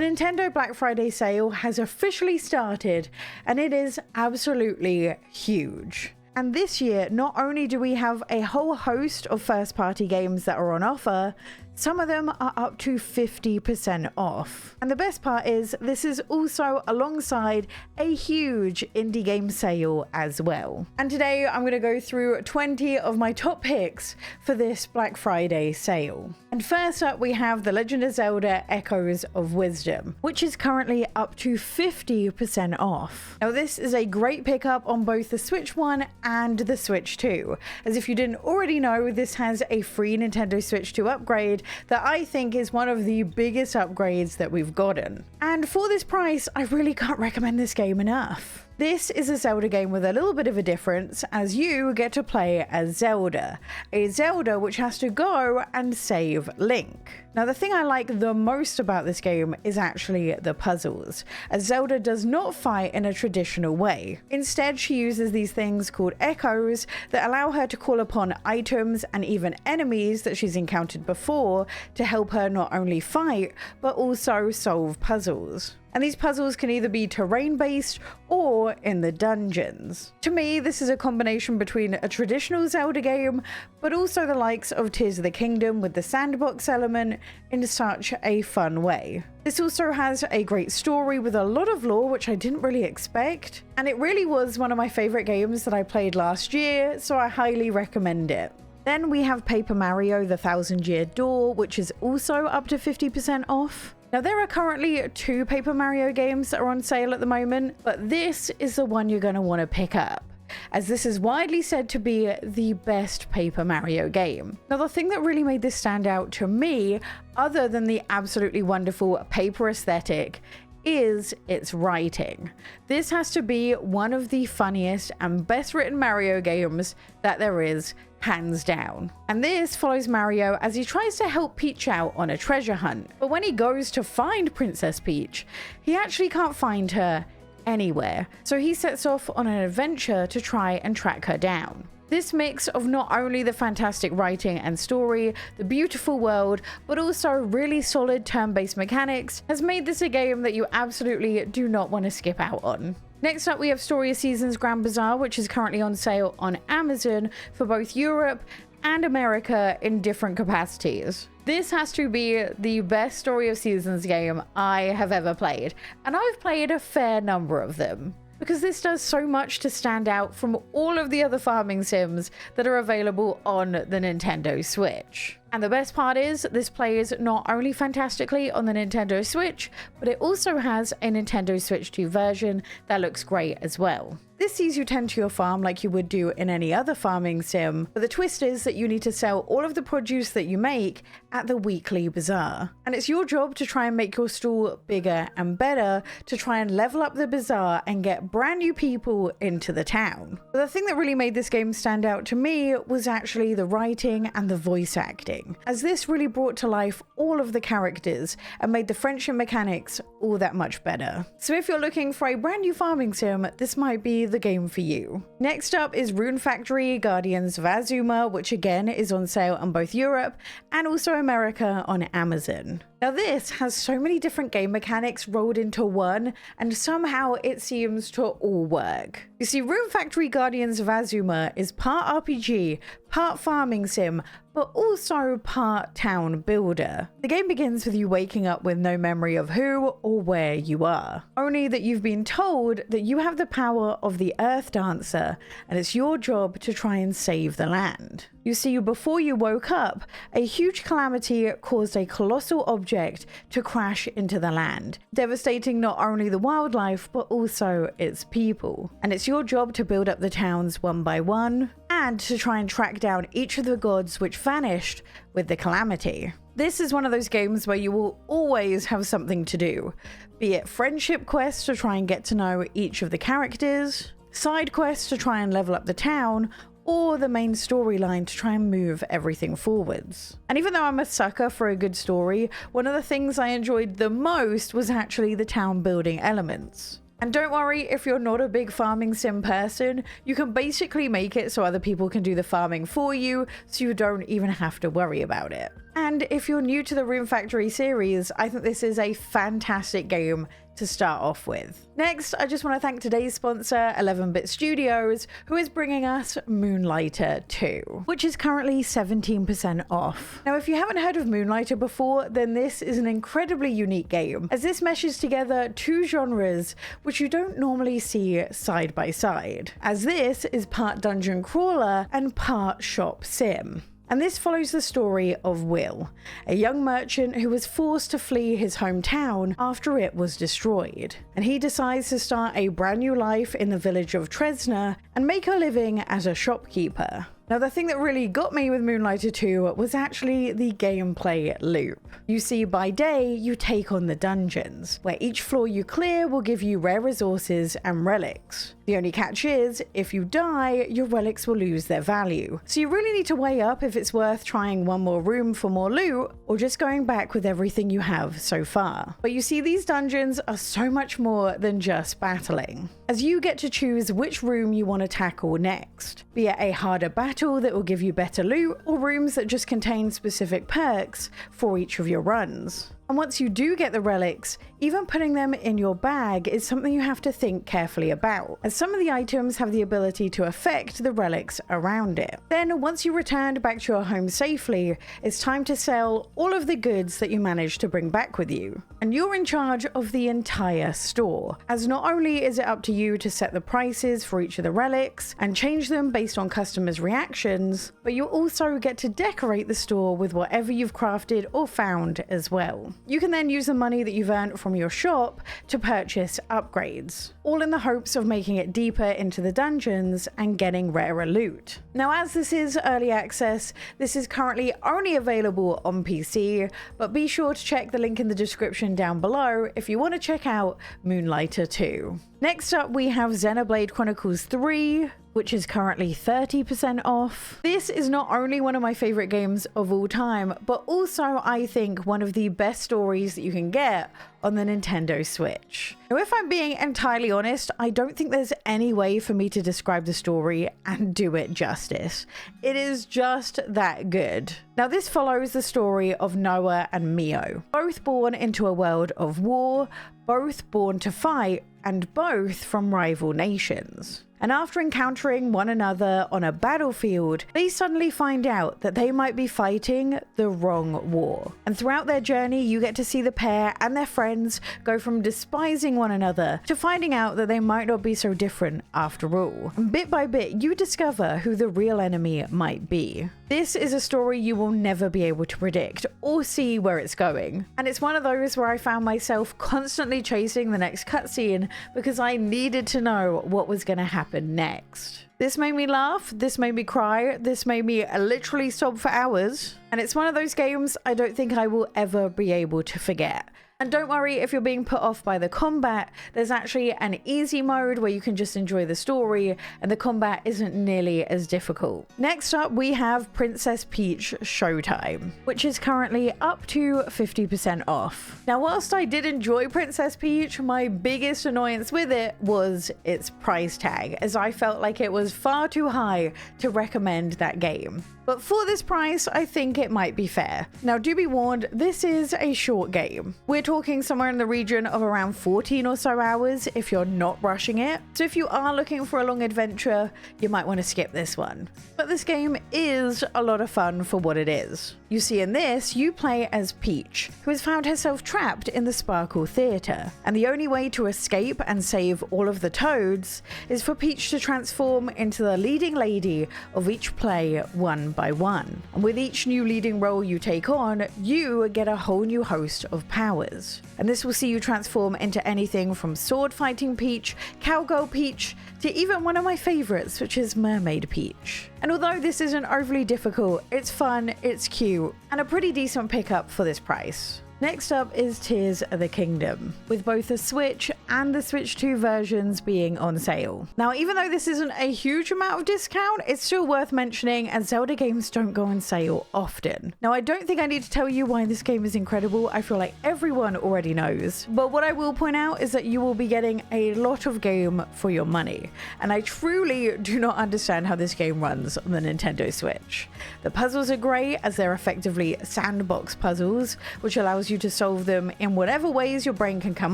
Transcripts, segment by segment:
Nintendo Black Friday sale has officially started, and it is absolutely huge. And this year, not only do we have a whole host of first-party games that are on offer, some of them are up to 50% off. And the best part is, this is also alongside a huge indie game sale as well. And today I'm going to go through 20 of my top picks for this Black Friday sale. And first up, we have The Legend of Zelda Echoes of Wisdom, which is currently up to 50% off. Now, this is a great pickup on both the Switch 1 and the Switch 2. As if you didn't already know, this has a free Nintendo Switch 2 upgrade that I think is one of the biggest upgrades that we've gotten. And for this price, I really can't recommend this game enough. This is a Zelda game with a little bit of a difference, as you get to play as Zelda, a Zelda which has to go and save Link. Now, the thing I like the most about this game is actually the puzzles, as Zelda does not fight in a traditional way. Instead, she uses these things called echoes that allow her to call upon items and even enemies that she's encountered before to help her not only fight, but also solve puzzles. And these puzzles can either be terrain-based or in the dungeons. To me, this is a combination between a traditional Zelda game, but also the likes of Tears of the Kingdom with the sandbox element in such a fun way. This also has a great story with a lot of lore, which I didn't really expect, and it really was one of my favorite games that I played last year, so I highly recommend it. Then we have Paper Mario: The Thousand Year Door, which is also up to 50% off. Now, there are currently 2 Paper Mario games that are on sale at the moment, but this is the one you're going to want to pick up, as this is widely said to be the best Paper Mario game. Now, the thing that really made this stand out to me, other than the absolutely wonderful paper aesthetic, is its writing. This has to be one of the funniest and best written Mario games that there is, hands down. And this follows Mario as he tries to help Peach out on a treasure hunt. But when he goes to find Princess Peach, he actually can't find her anywhere. So he sets off on an adventure to try and track her down. This mix of not only the fantastic writing and story, the beautiful world, but also really solid turn-based mechanics has made this a game that you absolutely do not want to skip out on. Next up, we have Story of Seasons Grand Bazaar, which is currently on sale on Amazon for both Europe and America in different capacities. This has to be the best Story of Seasons game I have ever played, and I've played a fair number of them, because this does so much to stand out from all of the other farming sims that are available on the Nintendo Switch. And the best part is, this plays not only fantastically on the Nintendo Switch, but it also has a Nintendo Switch 2 version that looks great as well. This sees you tend to your farm like you would do in any other farming sim, but the twist is that you need to sell all of the produce that you make at the weekly bazaar. And it's your job to try and make your stall bigger and better to try and level up the bazaar and get brand new people into the town. But the thing that really made this game stand out to me was actually the writing and the voice acting, as this really brought to life all of the characters and made the friendship mechanics all that much better. So if you're looking for a brand new farming sim, this might be the game for you. Next up is Rune Factory Guardians of Azuma, which again is on sale on both Europe and also America on Amazon. Now, this has so many different game mechanics rolled into one, and somehow it seems to all work. You see, Rune Factory Guardians of Azuma is part RPG, part farming sim, but also part town builder. The game begins with you waking up with no memory of who or where you are, only that you've been told that you have the power of the Earth Dancer, and it's your job to try and save the land. You see, before you woke up, a huge calamity caused a colossal object to crash into the land, devastating not only the wildlife, but also its people. And it's your job to build up the towns one by one, and to try and track down each of the gods which vanished with the calamity. This is one of those games where you will always have something to do, be it friendship quests to try and get to know each of the characters, side quests to try and level up the town, or the main storyline to try and move everything forwards. And even though I'm a sucker for a good story, one of the things I enjoyed the most was actually the town building elements. And don't worry, if you're not a big farming sim person, you can basically make it so other people can do the farming for you, so you don't even have to worry about it. And if you're new to the Rune Factory series, I think this is a fantastic game to start off with. Next, I just want to thank today's sponsor, 11-Bit Studios, who is bringing us Moonlighter 2, which is currently 17% off. Now, if you haven't heard of Moonlighter before, then this is an incredibly unique game, as this meshes together two genres which you don't normally see side by side, as this is part dungeon crawler and part shop sim. And this follows the story of Will, a young merchant who was forced to flee his hometown after it was destroyed. And he decides to start a brand new life in the village of Tresna and make a living as a shopkeeper. Now, the thing that really got me with Moonlighter 2 was actually the gameplay loop. You see, by day, you take on the dungeons, where each floor you clear will give you rare resources and relics. The only catch is, if you die, your relics will lose their value. So you really need to weigh up if it's worth trying one more room for more loot, or just going back with everything you have so far. But you see, these dungeons are so much more than just battling, as you get to choose which room you want to tackle next, be it a harder battle that will give you better loot, or rooms that just contain specific perks for each of your runs. And once you do get the relics, even putting them in your bag is something you have to think carefully about, as some of the items have the ability to affect the relics around it. Then, once you returned back to your home safely, it's time to sell all of the goods that you managed to bring back with you. And you're in charge of the entire store, as not only is it up to you to set the prices for each of the relics and change them based on customers' reactions, but you also get to decorate the store with whatever you've crafted or found as well. You can then use the money that you've earned from your shop to purchase upgrades, all in the hopes of making it deeper into the dungeons and getting rarer loot. Now, as this is early access, this is currently only available on PC, but be sure to check the link in the description down below if you want to check out Moonlighter 2. Next up, we have Xenoblade Chronicles 3, which is currently 30% off. This is not only one of my favorite games of all time, but also I think one of the best stories that you can get on the Nintendo Switch. Now, if I'm being entirely honest, I don't think there's any way for me to describe the story and do it justice. It is just that good. Now, this follows the story of Noah and Mio, both born into a world of war, both born to fight, and both from rival nations. And after encountering one another on a battlefield, they suddenly find out that they might be fighting the wrong war. And throughout their journey, you get to see the pair and their friends go from despising one another to finding out that they might not be so different after all. And bit by bit, you discover who the real enemy might be. This is a story you will never be able to predict or see where it's going. And it's one of those where I found myself constantly chasing the next cutscene because I needed to know what was going to happen next. This made me laugh, this made me cry, this made me literally sob for hours. And it's one of those games I don't think I will ever be able to forget. And don't worry if you're being put off by the combat, there's actually an easy mode where you can just enjoy the story and the combat isn't nearly as difficult. Next up, we have Princess Peach Showtime, which is currently up to 50% off. Now, whilst I did enjoy Princess Peach, my biggest annoyance with it was its price tag, as I felt like it was far too high to recommend that game. But for this price, I think it might be fair. Now, do be warned, this is a short game. We're talking somewhere in the region of around 14 or so hours if you're not rushing it. So if you are looking for a long adventure, you might want to skip this one. But this game is a lot of fun for what it is. You see, in this, you play as Peach, who has found herself trapped in the Sparkle Theatre. And the only way to escape and save all of the Toads is for Peach to transform into the leading lady of each play one by one. And with each new leading role you take on, you get a whole new host of powers. And this will see you transform into anything from sword fighting Peach, cowgirl Peach, to even one of my favorites, which is Mermaid Peach. And although this isn't overly difficult, it's fun, it's cute, and a pretty decent pickup for this price. Next up is Tears of the Kingdom, with both the Switch and the Switch 2 versions being on sale. Now, even though this isn't a huge amount of discount, it's still worth mentioning, as Zelda games don't go on sale often. Now, I don't think I need to tell you why this game is incredible. I feel like everyone already knows. But what I will point out is that you will be getting a lot of game for your money. And I truly do not understand how this game runs on the Nintendo Switch. The puzzles are great, as they're effectively sandbox puzzles, which allows you to solve them in whatever ways your brain can come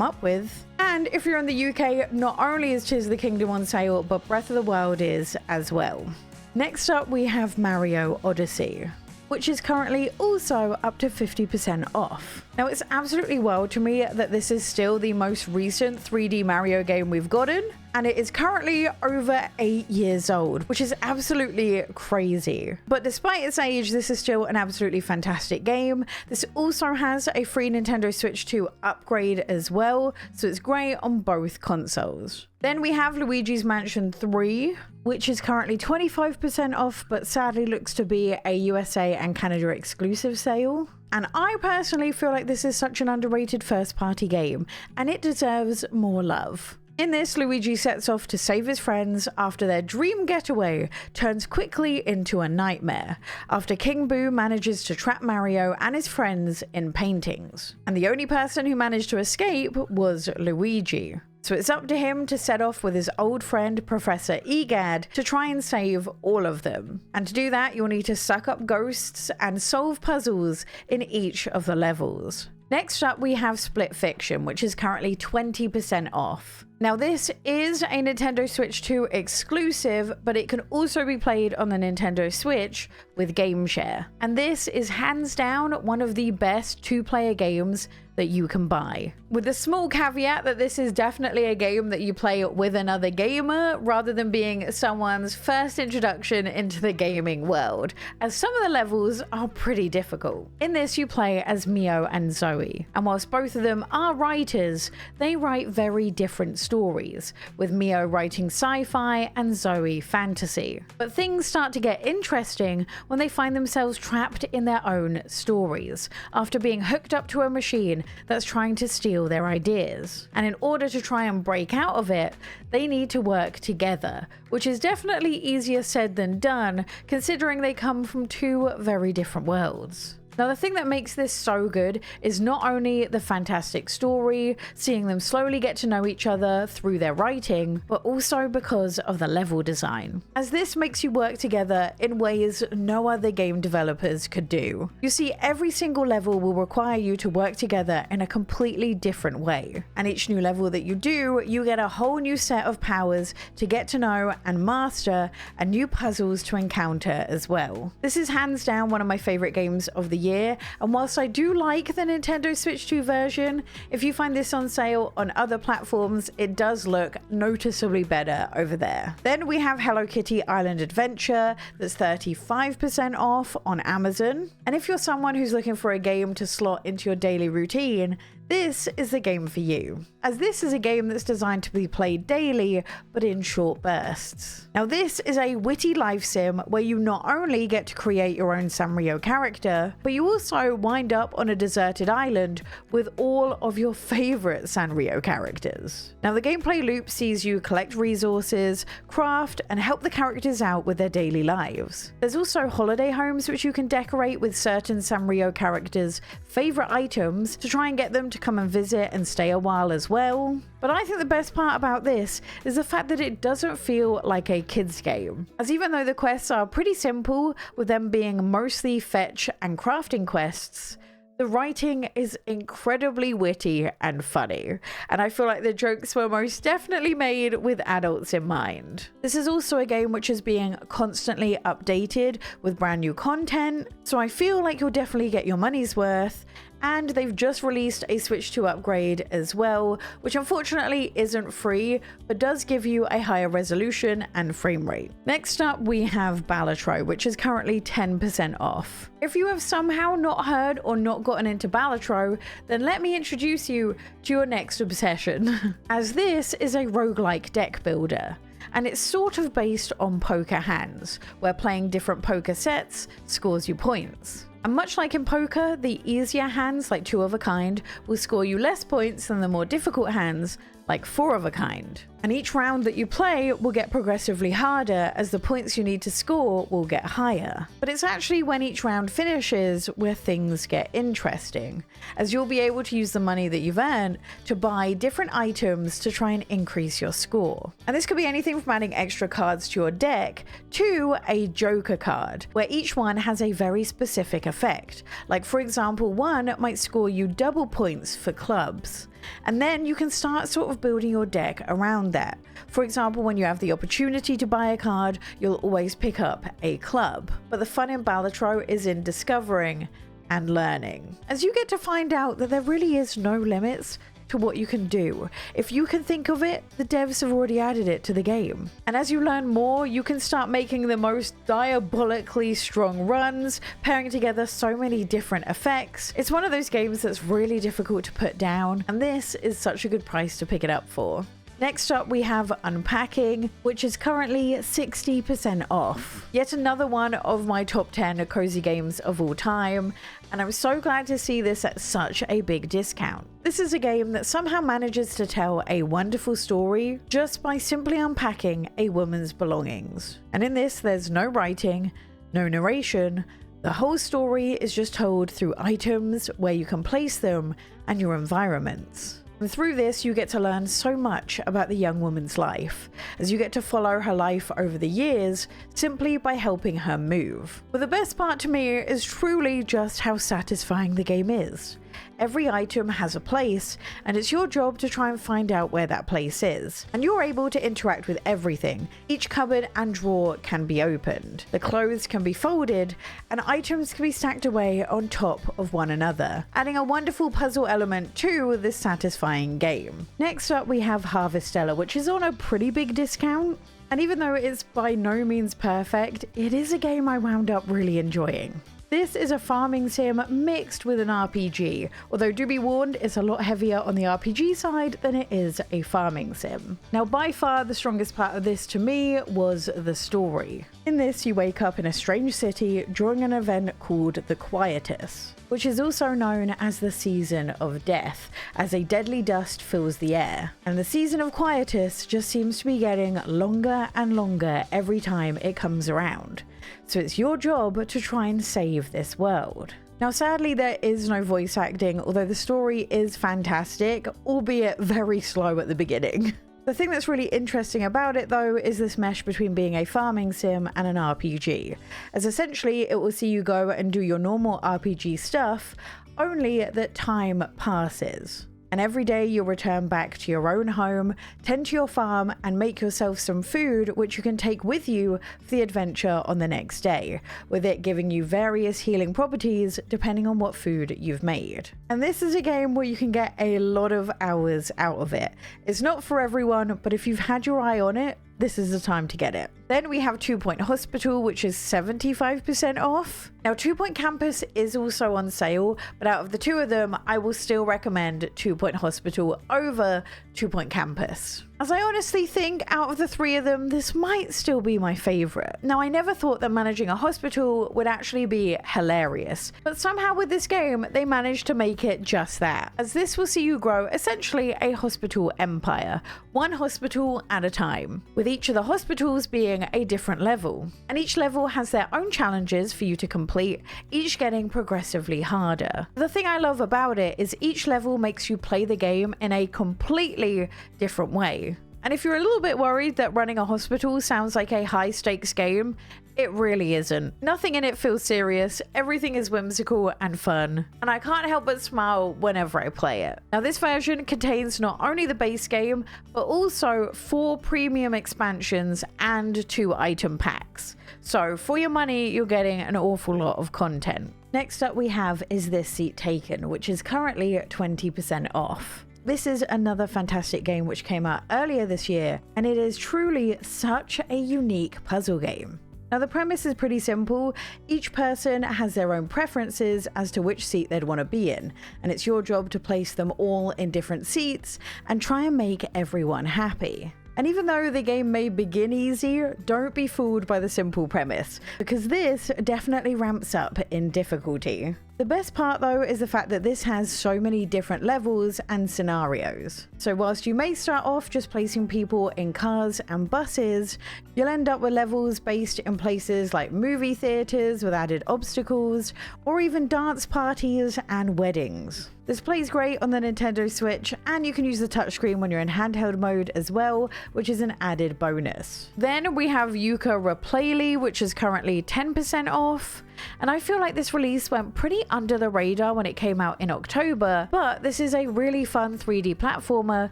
up with. And if you're in the UK, not only is Tears of the Kingdom on sale, but Breath of the Wild is as well. Next up, we have Mario Odyssey, which is currently also up to 50% off. Now, it's absolutely wild to me that this is still the most recent 3D Mario game we've gotten, and it is currently over 8 years old, which is absolutely crazy. But despite its age, this is still an absolutely fantastic game. This also has a free Nintendo Switch 2 upgrade as well, so it's great on both consoles. Then we have Luigi's Mansion 3, which is currently 25% off, but sadly looks to be a USA and Canada exclusive sale. And I personally feel like this is such an underrated first-party game, and it deserves more love. In this, Luigi sets off to save his friends after their dream getaway turns quickly into a nightmare, after King Boo manages to trap Mario and his friends in paintings. And the only person who managed to escape was Luigi. So it's up to him to set off with his old friend Professor Egad to try and save all of them. And to do that, you'll need to suck up ghosts and solve puzzles in each of the levels. Next up, we have Split Fiction, which is currently 20% off. Now, this is a Nintendo Switch 2 exclusive, but it can also be played on the Nintendo Switch with Game Share. And this is hands down one of the best two-player games that you can buy. With the small caveat that this is definitely a game that you play with another gamer rather than being someone's first introduction into the gaming world, as some of the levels are pretty difficult. In this, you play as Mio and Zoe, and whilst both of them are writers, they write very different stories, with Mio writing sci-fi and Zoe fantasy. But things start to get interesting when they find themselves trapped in their own stories, after being hooked up to a machine that's trying to steal their ideas. And in order to try and break out of it, they need to work together, which is definitely easier said than done, considering they come from two very different worlds. Now, the thing that makes this so good is not only the fantastic story, seeing them slowly get to know each other through their writing, but also because of the level design, as this makes you work together in ways no other game developers could do. You see, every single level will require you to work together in a completely different way, and each new level that you do, you get a whole new set of powers to get to know and master, and new puzzles to encounter as well. This is hands down one of my favorite games of the year. And whilst I do like the Nintendo Switch 2 version, if you find this on sale on other platforms, it does look noticeably better over there. Then we have Hello Kitty Island Adventure, that's 35% off on Amazon. And if you're someone who's looking for a game to slot into your daily routine, this is the game for you, as this is a game that's designed to be played daily, but in short bursts. Now, this is a witty life sim where you not only get to create your own Sanrio character, but you also wind up on a deserted island with all of your favorite Sanrio characters. Now, the gameplay loop sees you collect resources, craft, and help the characters out with their daily lives. There's also holiday homes which you can decorate with certain Sanrio characters' favorite items to try and get them to come and visit and stay a while as well. But I think the best part about this is the fact that it doesn't feel like a kids game, as even though the quests are pretty simple, with them being mostly fetch and crafting quests, the writing is incredibly witty and funny, and I feel like the jokes were most definitely made with adults in mind. This is also a game which is being constantly updated with brand new content, so I feel like you'll definitely get your money's worth. And they've just released a Switch 2 upgrade as well, which unfortunately isn't free, but does give you a higher resolution and frame rate. Next up, we have Balatro, which is currently 10% off. If you have somehow not heard or not gotten into Balatro, then let me introduce you to your next obsession, as this is a roguelike deck builder. And it's sort of based on poker hands, where playing different poker sets scores you points. And much like in poker, the easier hands like 2 of a kind will score you less points than the more difficult hands like 4 of a kind. And each round that you play will get progressively harder as the points you need to score will get higher. But it's actually when each round finishes where things get interesting, as you'll be able to use the money that you've earned to buy different items to try and increase your score. And this could be anything from adding extra cards to your deck to a Joker card, where each one has a very specific effect. Like for example, one might score you double points for clubs. And then you can start sort of building your deck around that. For example, when you have the opportunity to buy a card, you'll always pick up a club. But the fun in Balatro is in discovering and learning, as you get to find out that there really is no limits to what you can do. If you can think of it, the devs have already added it to the game. And as you learn more, you can start making the most diabolically strong runs, pairing together so many different effects. It's one of those games that's really difficult to put down, and this is such a good price to pick it up for. Next up, we have Unpacking, which is currently 60% off. Yet another one of my top 10 cozy games of all time, and I'm so glad to see this at such a big discount. This is a game that somehow manages to tell a wonderful story just by simply unpacking a woman's belongings. And in this, there's no writing, no narration. The whole story is just told through items, where you can place them, and your environments. And through this, you get to learn so much about the young woman's life, as you get to follow her life over the years simply by helping her move. But the best part to me is truly just how satisfying the game is. Every item has a place, and it's your job to try and find out where that place is. And you're able to interact with everything. Each cupboard and drawer can be opened. The clothes can be folded, and items can be stacked away on top of one another, adding a wonderful puzzle element to this satisfying game. Next up, we have Harvestella, which is on a pretty big discount. And even though it's by no means perfect, it is a game I wound up really enjoying. This is a farming sim mixed with an RPG, although do be warned, it's a lot heavier on the RPG side than it is a farming sim. Now, by far the strongest part of this to me was the story. In this, you wake up in a strange city during an event called the Quietus, which is also known as the Season of Death, as a deadly dust fills the air. And the Season of Quietus just seems to be getting longer and longer every time it comes around. So it's your job to try and save this world. Now, sadly, there is no voice acting, although the story is fantastic, albeit very slow at the beginning. The thing that's really interesting about it, though, is this mesh between being a farming sim and an RPG, as essentially it will see you go and do your normal RPG stuff, only that time passes. And every day you'll return back to your own home, tend to your farm, and make yourself some food which you can take with you for the adventure on the next day, with it giving you various healing properties depending on what food you've made. And this is a game where you can get a lot of hours out of it. It's not for everyone, but if you've had your eye on it, this is the time to get it. Then we have 2 Point Hospital, which is 75% off. Now, 2 Point Campus is also on sale, but out of the two of them, I will still recommend 2 Point Hospital over 2 Point Campus, as I honestly think out of the three of them, this might still be my favorite. Now, I never thought that managing a hospital would actually be hilarious, but somehow with this game, they managed to make it just that, as this will see you grow essentially a hospital empire, one hospital at a time, with each of the hospitals being a different level. And each level has their own challenges for you to complete, each getting progressively harder. The thing I love about it is each level makes you play the game in a completely different way. And if you're a little bit worried that running a hospital sounds like a high stakes game, it really isn't. Nothing in it feels serious, everything is whimsical and fun, and I can't help but smile whenever I play it. Now, this version contains not only the base game, but also 4 premium expansions and 2 item packs. So for your money, you're getting an awful lot of content. Next up we have Is This Seat Taken, which is currently 20% off. This is another fantastic game which came out earlier this year, and it is truly such a unique puzzle game. Now, the premise is pretty simple. Each person has their own preferences as to which seat they'd want to be in, and it's your job to place them all in different seats and try and make everyone happy. And even though the game may begin easy, don't be fooled by the simple premise, because this definitely ramps up in difficulty. The best part though is the fact that this has so many different levels and scenarios. So whilst you may start off just placing people in cars and buses, you'll end up with levels based in places like movie theaters with added obstacles, or even dance parties and weddings. This plays great on the Nintendo Switch, and you can use the touchscreen when you're in handheld mode as well, which is an added bonus. Then we have Yooka-Replaylee, which is currently 10% off. And I feel like this release went pretty under the radar when it came out in October, but this is a really fun 3D platformer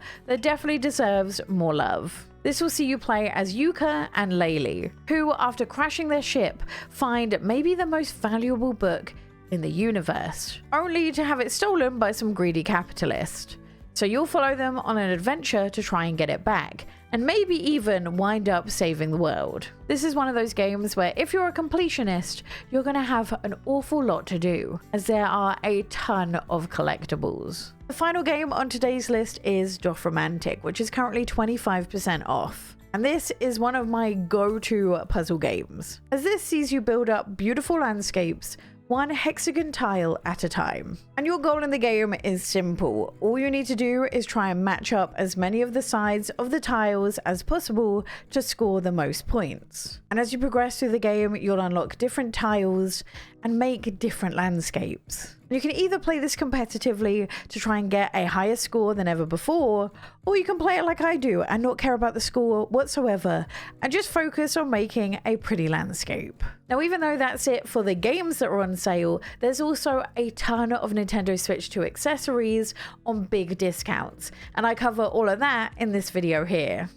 that definitely deserves more love. This will see you play as Yooka and Laylee, who, after crashing their ship, find maybe the most valuable book in the universe, only to have it stolen by some greedy capitalist. So you'll follow them on an adventure to try and get it back, and maybe even wind up saving the world. This is one of those games where if you're a completionist, you're going to have an awful lot to do, as there are a ton of collectibles. The final game on today's list is Dorfromantik, which is currently 25% off. And this is one of my go-to puzzle games, as this sees you build up beautiful landscapes one hexagon tile at a time. And your goal in the game is simple. All you need to do is try and match up as many of the sides of the tiles as possible to score the most points. And as you progress through the game, you'll unlock different tiles and make different landscapes. You can either play this competitively to try and get a higher score than ever before, or you can play it like I do and not care about the score whatsoever and just focus on making a pretty landscape. Now, even though that's it for the games that are on sale, there's also a ton of Nintendo Switch 2 accessories on big discounts, and I cover all of that in this video here.